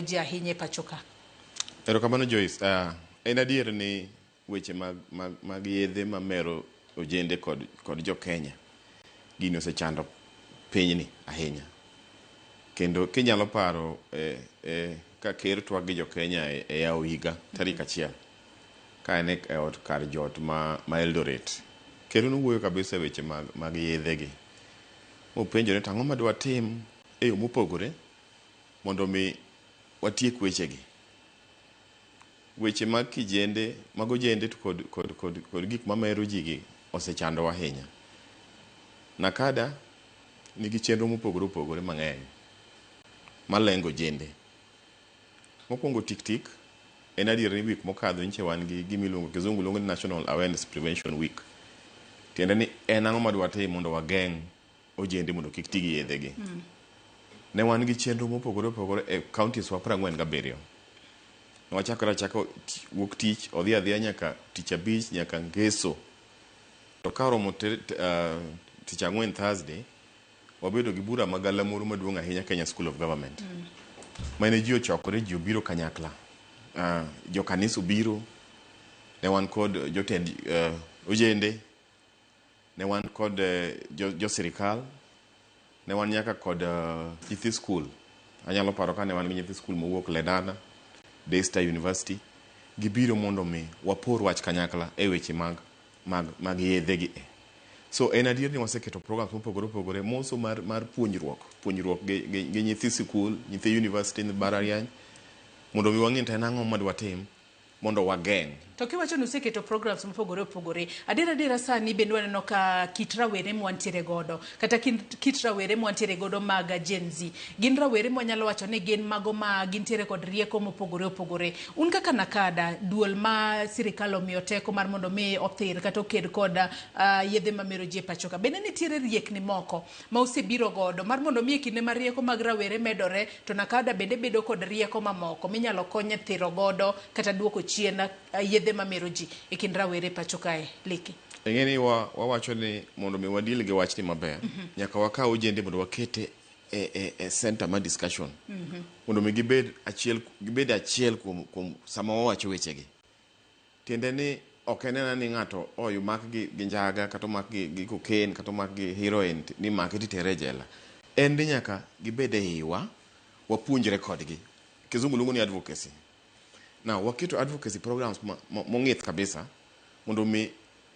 ji ahinya pachoka. Erokamano Joyce, en adier ni weche mag yedhe mamero ojende kod jo Kenya gini osechando pinyni ahinya. Kendo kinyalo paro ka ker twak gi jo Kenya e yawo higa tarik 1 ka en e ot kar jot ma Eldoret. Ker nowuoyo kabisa weche mag yedhe gi. Mopenjore tang'o ma dwa tim e yo mopogore mondo mi watiek weche gi. Weche mag kijende, mag ojende kod gik mamero ji gi osechando ahinya. Nakada nigi chenro mopogore opogore mang'eny malengo ojende. Mokwongo tik en adier ni week mokadho nche wan gi gimiluongo kizungu luongo ni National Awareness Prevention Week. Tiende ni en ang'o madwa tim mondo wageng' ojende mondo kik ti gi yedhe gi. Ne wan gi chenro mopogore opogore e counties wa 47. Wachako wuok tich odhi adhiya nyaka tich abich nyaka ngeso. To ka oromo tich ang'wen Thursday wabedo gi bura magalamoro maduong' ahinya Kenya School of Government. Mane ji ochokore, ji obiro kanyakla. Jo kanisa obiro, ne wan kod jotend ojende, ne wan kod jo sirikal, ne wan nyaka kod nyithi skul. Anyalo paro ka ne wan gi nyithi skul mowuok Lenana, Daystar University, gibiro mondo mi wapor wach kanyakla e weche mag yedhe gi. So en adier ni waseketo programs mopogore opogore moso mar puonjruok gi nyithi skul, nyithi university ni mbalariany mondo mi wang'e ta nang'o madwa tim mondo wageng'. To kiwacho ni useketo programs mopogore opogore, adiera sani bende waneno ka kit rawere mwantiere godo kata kit rawere mwantiere godo mag Gen Z gin rawere mwanyalo wacho ni gin mago ma gintiere kod rieko mopogore opogore. Un kaka Nakada, duol ma sirikal omiyo teko mar mondo mi othir kata oked kod yedhe mamero ji e pachoka, bende nitiere riekni moko ma osebiro godo mar mondo mi kinde ma rieko mag rawere medore to Nakada bende bedo kod rieko mamoko minyalo konye thiro godo kata duoko chien yedhe mamero ji e kind rawere pachoka e Liki. Eng'eni wawacho ni mondo mi wadil gi wachni maber, nyaka wakaw ojende mondo wakete e center ma discussion. Mondo mi gibed achiel kuom sama wawacho weche gi. Tiende ni ok enena ni ng'ato oyu mak gi njaga kata mak gi cocaine kata mak gi heroin ni mak titere jela. En ni nyaka gibed e iwa wapuonjre kodgi. Kizungu luongo ni advocacy. Now, waketo advocacy programs mong'ith kabisa mondo mi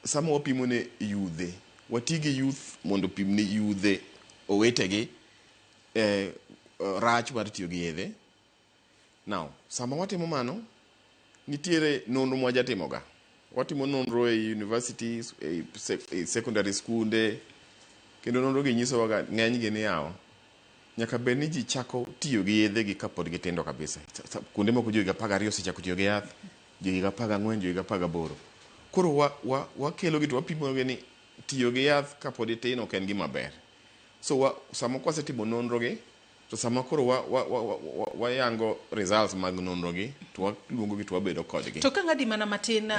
sama wapimo ne yudhe, watigi youth mondo pim ne yudhe owetegi rach mar tiyo gi yedhe. Now, sama watimo mano, nitiere nonro mwajatimoga. Watimo nonro e universities, e secondary skunde, kendo nonro gi nyiso waga ng'eny gi ni yawo. Nyaka bed ni ji chako tiyo gi yedhe gi kapod gitindo kabisa. Kuonde moko jo higa 12 osechako tiyo gi yath, jo higa 14, jo higa 18. Koro wakelo gi to wapimo gi ni tiyo gi yath kapod itino ok en gima ber. So sama kwasetimo nonro gi to sama koro wayango results mag nonro gi to waluongo gi to wabedo kodgi. To ka ng'adi mana matin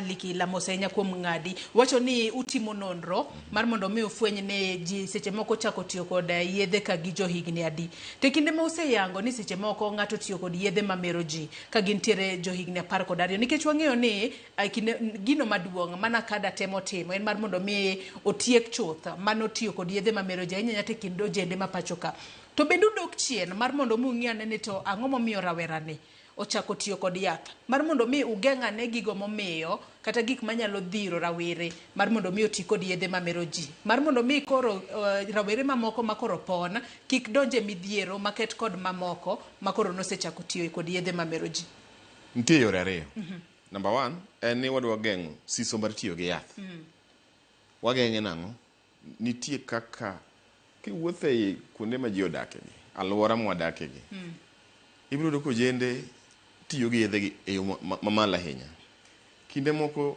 Liki Lamosenya kuom ng'adi wacho ni utimo nonro mar mondo mi ufweny ne ji seche moko chako tiyo kod yedhe ka gi jo higni adi. To kinde ma useyango ni seche moko ng'ato tiyo kod yedhe mamero ji ka gintiere jo higni 12 nikech wang'eyo ni gino maduong' mana Nakada temo timo en mar mondo mi otiek chuth mano tiyo kod yedhe mamero ji ahinya nyate kendo ojende ma pachoka. To bedu dok chien mar mondo mi ung'iyane ni to ang'o momiyo rawerani ochako tiyo kod yath mar mondo mi ugeng'ane gigo momiyo kata gik manyalo dhiro rawere mar mondo mi oti kod yedhe mamero ji mar mondo mi koro rawere mamoko makoro pon kik donje midhiero maket kod mamoko makoro nosechako tiyo kod yedhe mamero ji. Nitie yore ariyo. Number 1 en ni wadwa geng'o siso mar tiyo gi yath. Wageng'e nang'o? Nitie kaka kiwuotho e kuonde ma ji odake gi, alwora mwadake gi. Ibiro yudo kojende tiyo gi yedhe gi e yo mamalo ahinya. Kinde moko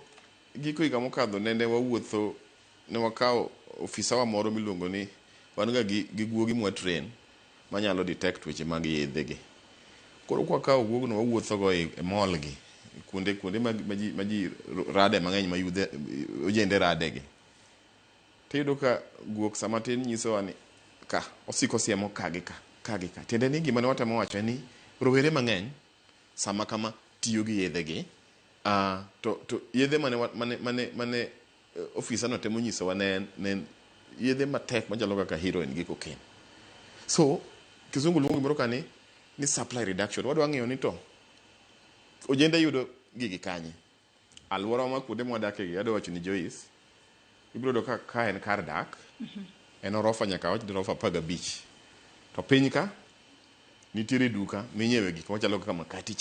giko higa mokadho nende wawuotho ne wakawo ofisawa moro miluongo ni wan ga gi guogi mwa train manyalo detect weche mag yedhe gi. Koro kwakawo guogno wawuotho go e mall gi kuonde ma ji rade mang'eny ma yudhe ojende rade gi. Tiyudo ka guok sama tin nyisowa ni ka osiko siemo ka gi ka. Tiende ni gima ne watemo wacho ni rowere mang'eny sama kama tiyo gi yedhegi. To yedhe mane ofisa no temo nyisowa ne yedhe matek machalo kaka heroin gi cocaine. So kizungu luongo gimoro kani ni supply reduction. Wadwa ng'eyo ni to ojende yudo gigi kanye. Alwora ma kuonde mwadake gi adwa wacho ni Joyce, ibiro do ka en kar dak, en orofa nyaka wach orofa 15. To piny ka nitiere duka minyewe gik machalo kaka makati